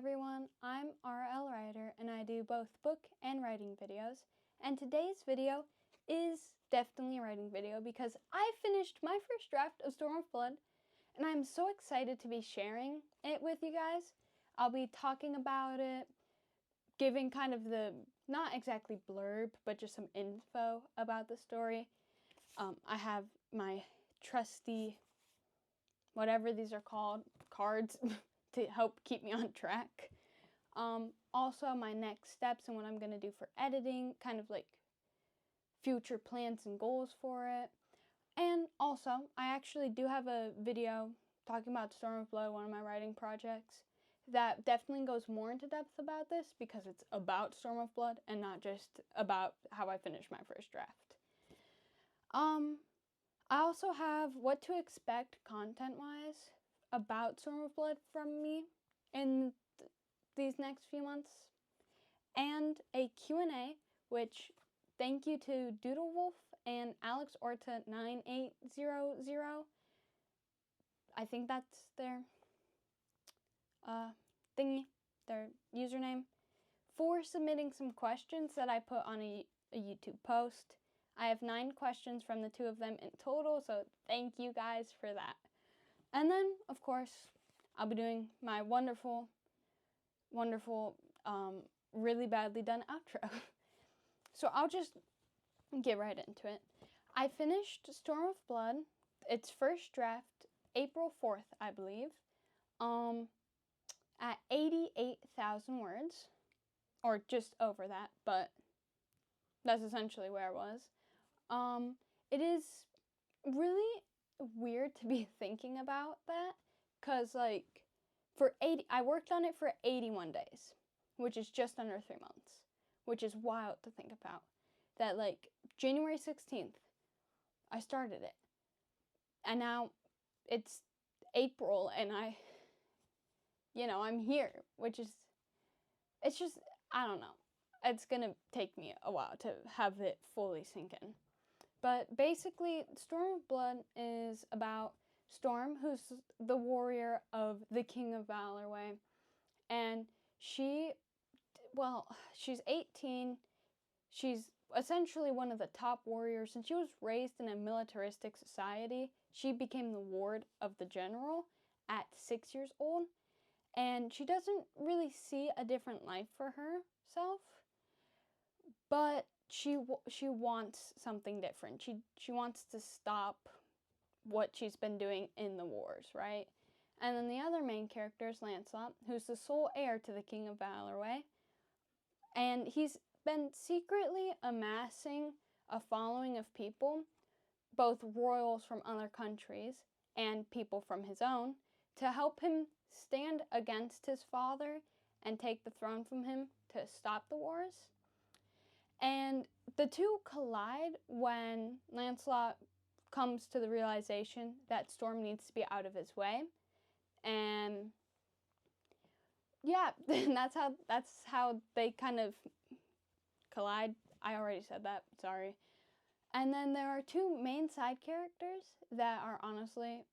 everyone, I'm RL Writer and I do both book and writing videos. And today's video is definitely a writing video because I finished my first draft of Storm of Blood and I'm so excited to be sharing it with you guys. I'll be talking about it, giving kind of the, not exactly blurb, but just some info about the story. I have my trusty, whatever these are called, cards to help keep me on track. Also my next steps and what I'm going to do for editing, kind of like future plans and goals for it. And also, I actually do have a video talking about Storm of Blood, one of my writing projects, that definitely goes more into depth about this because it's about Storm of Blood and not just about how I finished my first draft. I also have what to expect content-wise about Storm of Blood from me in these next few months, and a Q&A, which thank you to Doodlewolf and Alex Orta 9800. I think that's their thingy, their username, for submitting some questions that I put on a YouTube post. I have 9 questions from the 2 of them in total, so thank you guys for that. And then, of course, I'll be doing my wonderful, really badly done outro. So I'll just get right into it. I finished Storm of Blood, its first draft, April 4th, I believe, at 88,000 words, or just over that, but that's essentially where I was. It is really weird to be thinking about that, because like I worked on it for 81 days, which is just under 3 months, which is wild to think about. That like January 16th, I started it, and now it's April and I'm here, which is, it's just, I don't know. It's gonna take me a while to have it fully sink in. But basically, Storm of Blood is about Storm, who's the warrior of the King of Valorway. And she's 18. She's essentially one of the top warriors. And she was raised in a militaristic society. She became the ward of the general at 6 years old. And she doesn't really see a different life for herself. But she wants something different. She wants to stop what she's been doing in the wars, right? And then the other main character is Lancelot, who's the sole heir to the King of Valorway. And he's been secretly amassing a following of people, both royals from other countries and people from his own, to help him stand against his father and take the throne from him to stop the wars. And the two collide when Lancelot comes to the realization that Storm needs to be out of his way. And yeah, that's how they kind of collide. I already said that, sorry. And then there are 2 main side characters that are honestly,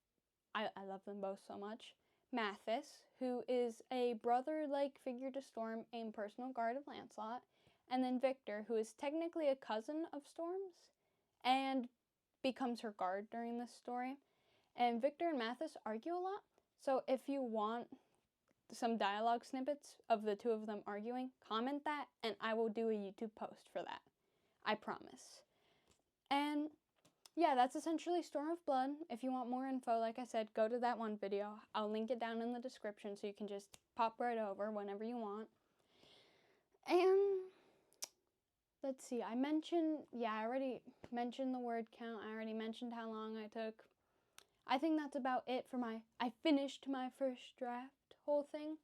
I love them both so much. Mathis, who is a brother-like figure to Storm and personal guard of Lancelot. And then Victor, who is technically a cousin of Storm's and becomes her guard during this story. And Victor and Mathis argue a lot. So if you want some dialogue snippets of the 2 of them arguing, comment that and I will do a YouTube post for that. I promise. And yeah, that's essentially Storm of Blood. If you want more info, like I said, go to that one video. I'll link it down in the description so you can just pop right over whenever you want. And let's see, I already mentioned the word count. I already mentioned how long I took. I think that's about it for I finished my first draft whole thing.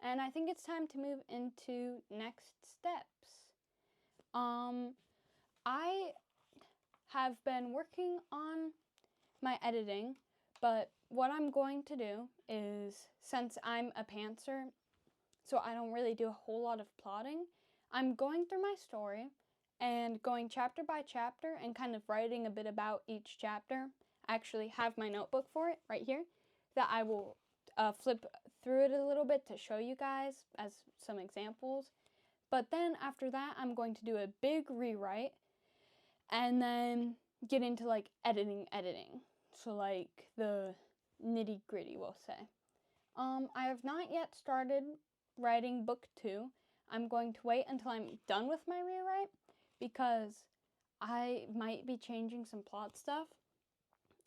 And I think it's time to move into next steps. I have been working on my editing, but what I'm going to do is, since I'm a pantser, so I don't really do a whole lot of plotting, I'm going through my story and going chapter by chapter and kind of writing a bit about each chapter. I actually have my notebook for it right here that I will flip through it a little bit to show you guys as some examples. But then after that, I'm going to do a big rewrite and then get into like editing. So like the nitty gritty, we'll say. I have not yet started writing book 2. I'm going to wait until I'm done with my rewrite because I might be changing some plot stuff.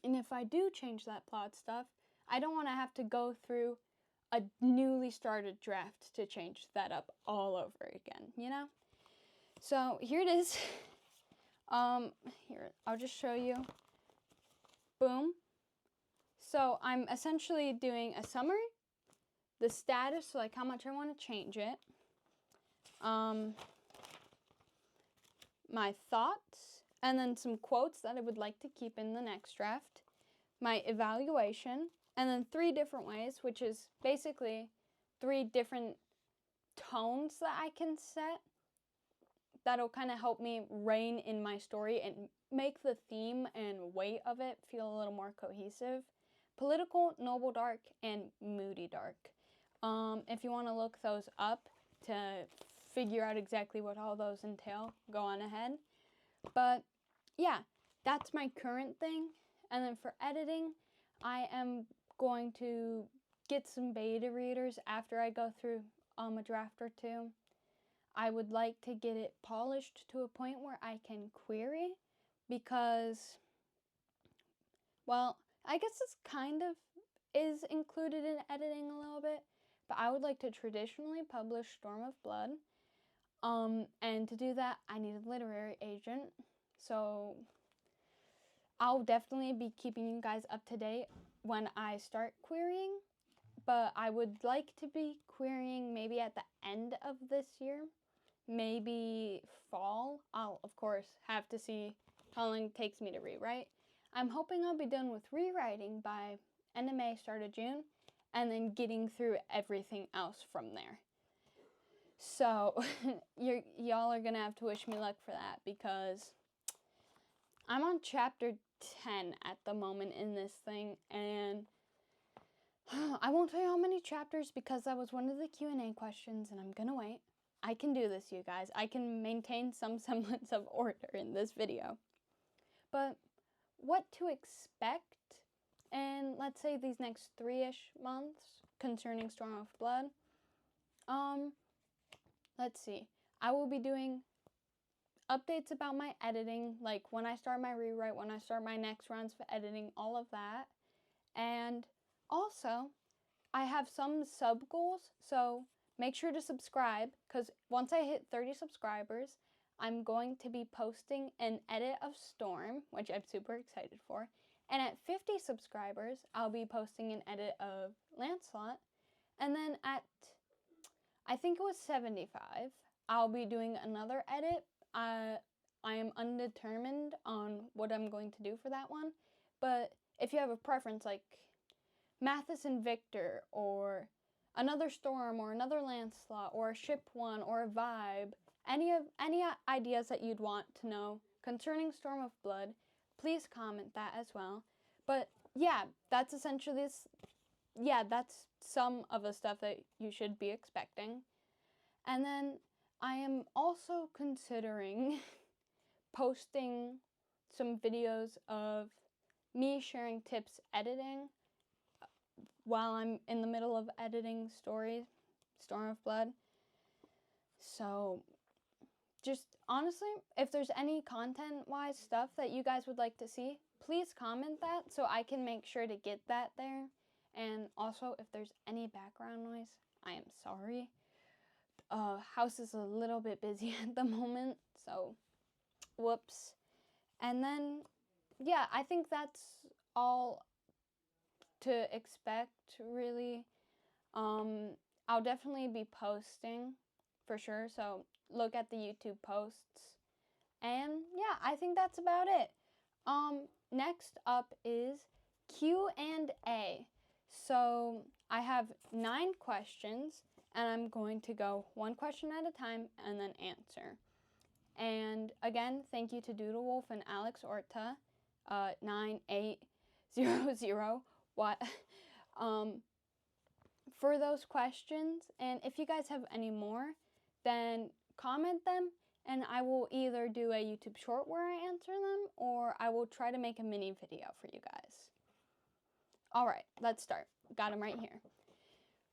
And if I do change that plot stuff, I don't want to have to go through a newly started draft to change that up all over again, you know? So here it is. Here, I'll just show you. Boom. So I'm essentially doing a summary, the status, so like how much I want to change it, my thoughts, and then some quotes that I would like to keep in the next draft, my evaluation, and then 3 different ways, which is basically 3 different tones that I can set that'll kind of help me rein in my story and make the theme and weight of it feel a little more cohesive. Political, noble dark, and moody dark. If you want to look those up to figure out exactly what all those entail, go on ahead. But yeah, that's my current thing. And then for editing, I am going to get some beta readers after I go through a draft or 2. I would like to get it polished to a point where I can query because, well, I guess this kind of is included in editing a little bit, but I would like to traditionally publish Storm of Blood. And to do that, I need a literary agent. So I'll definitely be keeping you guys up to date when I start querying, but I would like to be querying maybe at the end of this year, maybe fall. I'll, of course, have to see how long it takes me to rewrite. I'm hoping I'll be done with rewriting by end of May, start of June, and then getting through everything else from there. So, y'all are gonna have to wish me luck for that because I'm on chapter 10 at the moment in this thing, and I won't tell you how many chapters because that was one of the Q&A questions, and I'm gonna wait. I can do this, you guys. I can maintain some semblance of order in this video. But what to expect in, let's say, these next 3-ish months concerning Storm of Blood? Let's see. I will be doing updates about my editing, like when I start my rewrite, when I start my next runs for editing, all of that. And also, I have some sub goals, so make sure to subscribe, because once I hit 30 subscribers, I'm going to be posting an edit of Storm, which I'm super excited for. And at 50 subscribers, I'll be posting an edit of Lancelot. And then at, I think it was 75, I'll be doing another edit. I am undetermined on what I'm going to do for that one. But if you have a preference, like Mathis and Victor, or another Storm, or another Lancelot, or a ship one, or a vibe, any ideas that you'd want to know concerning Storm of Blood, please comment that as well. But yeah, that's essentially this. Yeah, that's some of the stuff that you should be expecting. And then I am also considering posting some videos of me sharing tips editing while I'm in the middle of editing Storm of Blood. So just honestly, if there's any content-wise stuff that you guys would like to see, please comment that so I can make sure to get that there. And also, if there's any background noise, I am sorry. House is a little bit busy at the moment, so whoops. And then, yeah, I think that's all to expect, really. I'll definitely be posting for sure, so look at the YouTube posts. And yeah, I think that's about it. Next up is Q&A. So I have 9 questions, and I'm going to go one question at a time and then answer. And again, thank you to Doodlewolf and Alex Orta, 9800, for those questions. And if you guys have any more, then comment them, and I will either do a YouTube short where I answer them, or I will try to make a mini video for you guys. Alright, let's start. Got them right here.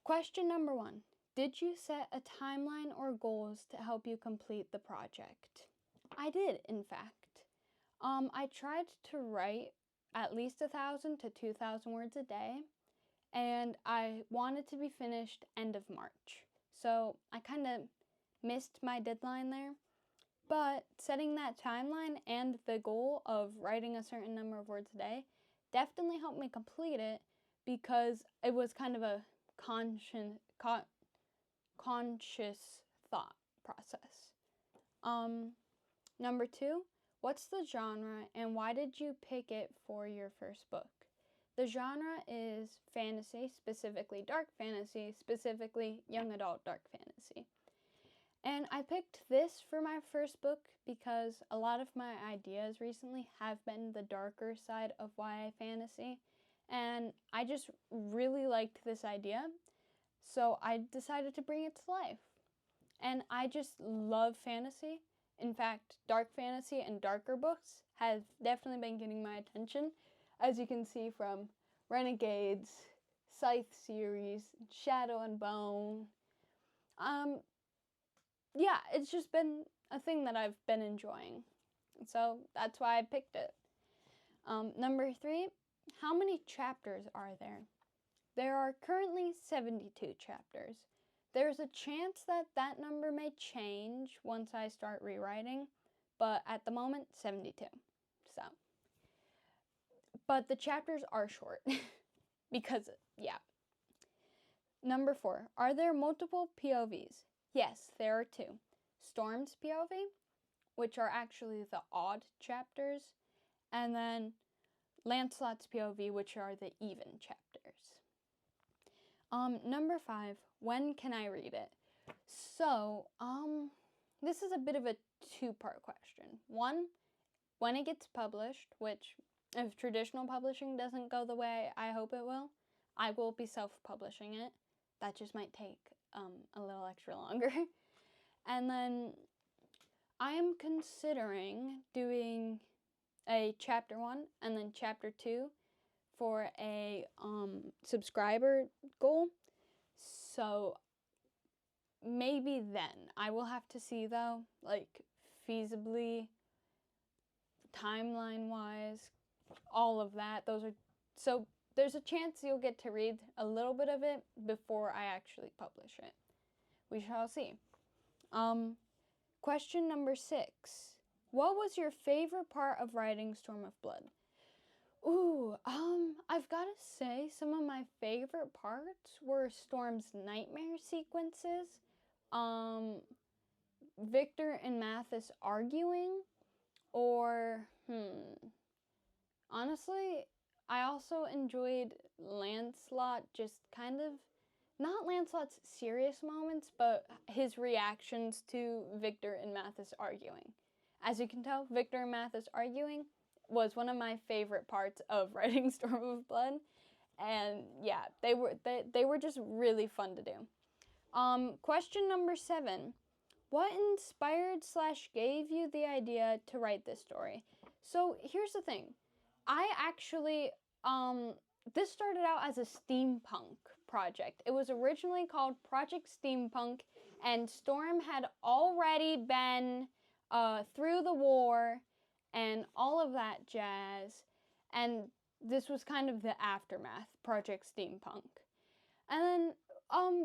Question number 1. Did you set a timeline or goals to help you complete the project? I did, in fact. I tried to write at least 1,000 to 2,000 words a day, and I wanted to be finished end of March. So I kind of missed my deadline there, but setting that timeline and the goal of writing a certain number of words a day definitely helped me complete it, because it was kind of a conscious thought process. Number 2, what's the genre and why did you pick it for your first book? The genre is fantasy, specifically dark fantasy, specifically young adult dark fantasy. And I picked this for my first book because a lot of my ideas recently have been the darker side of YA fantasy, and I just really liked this idea, so I decided to bring it to life. And I just love fantasy. In fact, dark fantasy and darker books have definitely been getting my attention, as you can see from Renegades, Scythe series, Shadow and Bone. Yeah, it's just been a thing that I've been enjoying. So that's why I picked it. Number 3, how many chapters are there? There are currently 72 chapters. There's a chance that that number may change once I start rewriting, but at the moment, 72. So, but the chapters are short because, yeah. Number 4, are there multiple POVs? Yes, there are 2. Storm's POV, which are actually the odd chapters, and then Lancelot's POV, which are the even chapters. Number 5, when can I read it? So, this is a bit of a two-part question. 1, when it gets published, which if traditional publishing doesn't go the way I hope it will, I will be self-publishing it. That just might take a little extra longer. And then I am considering doing a chapter 1 and then chapter 2 for a subscriber goal. So maybe then. I will have to see though, like feasibly, timeline wise, all of that. So there's a chance you'll get to read a little bit of it before I actually publish it. We shall see. Question number 6. What was your favorite part of writing Storm of Blood? Ooh, I've got to say some of my favorite parts were Storm's nightmare sequences, Victor and Mathis arguing, or, honestly, I also enjoyed Lancelot just kind of, not Lancelot's serious moments, but his reactions to Victor and Mathis arguing. As you can tell, Victor and Mathis arguing was one of my favorite parts of writing Storm of Blood. And yeah, they were just really fun to do. Question number 7. What inspired / gave you the idea to write this story? So here's the thing. I actually, this started out as a steampunk project. It was originally called Project Steampunk, and Storm had already been through the war and all of that jazz, and this was kind of the aftermath, Project Steampunk. And then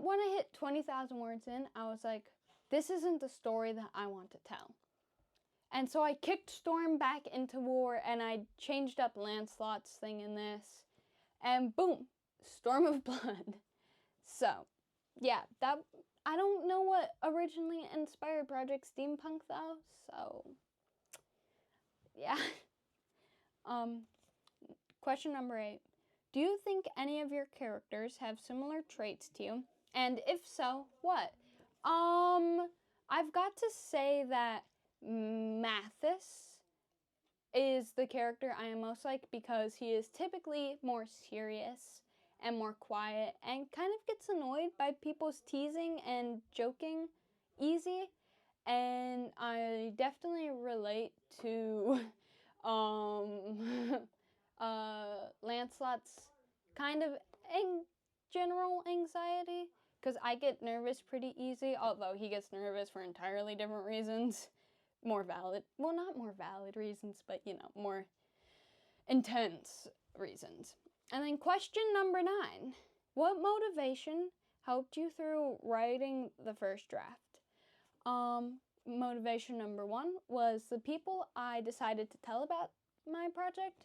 when I hit 20,000 words in, I was like, this isn't the story that I want to tell. And so I kicked Storm back into war, and I changed up Lancelot's thing in this, and boom, Storm of Blood. So, yeah, that, I don't know what originally inspired Project Steampunk though, so, yeah. Question number 8. Do you think any of your characters have similar traits to you? And if so, what? I've got to say that Mathis is the character I am most like because he is typically more serious and more quiet and kind of gets annoyed by people's teasing and joking easy. And I definitely relate to Lancelot's kind of general anxiety, because I get nervous pretty easy, although he gets nervous for entirely different reasons. More valid, well, not more valid reasons, but more intense reasons. And then question number 9. What motivation helped you through writing the first draft? Motivation number 1 was the people I decided to tell about my project.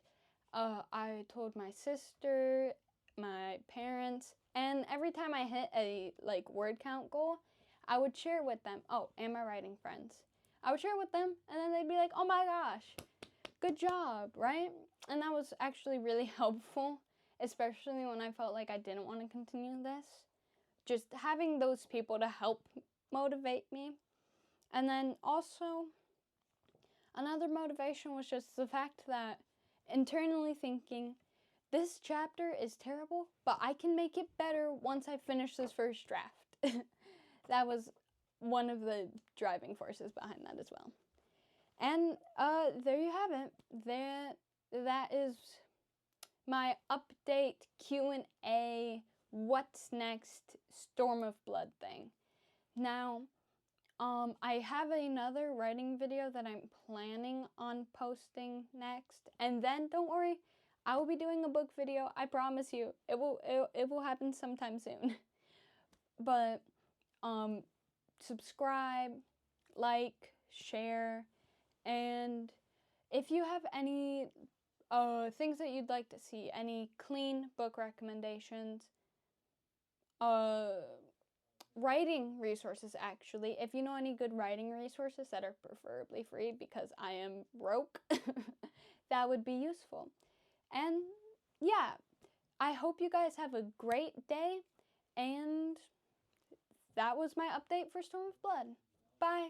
I told my sister, my parents, and every time I hit a word count goal, I would share with them. Oh, and my writing friends. I would share with them, and then they'd be like, "Oh my gosh, good job," right? And that was actually really helpful, especially when I felt like I didn't want to continue this. Just having those people to help motivate me. And then also, another motivation was just the fact that internally thinking, this chapter is terrible, but I can make it better once I finish this first draft. That was one of the driving forces behind that as well. And there you have it. That is my update Q&A what's next Storm of Blood thing. Now, I have another writing video that I'm planning on posting next, and then don't worry, I will be doing a book video. I promise you, it will happen sometime soon. But subscribe, like, share, and if you have any things that you'd like to see, any clean book recommendations, writing resources, actually, if you know any good writing resources that are preferably free, because I am broke, that would be useful. And yeah, I hope you guys have a great day, and that was my update for Storm of Blood. Bye!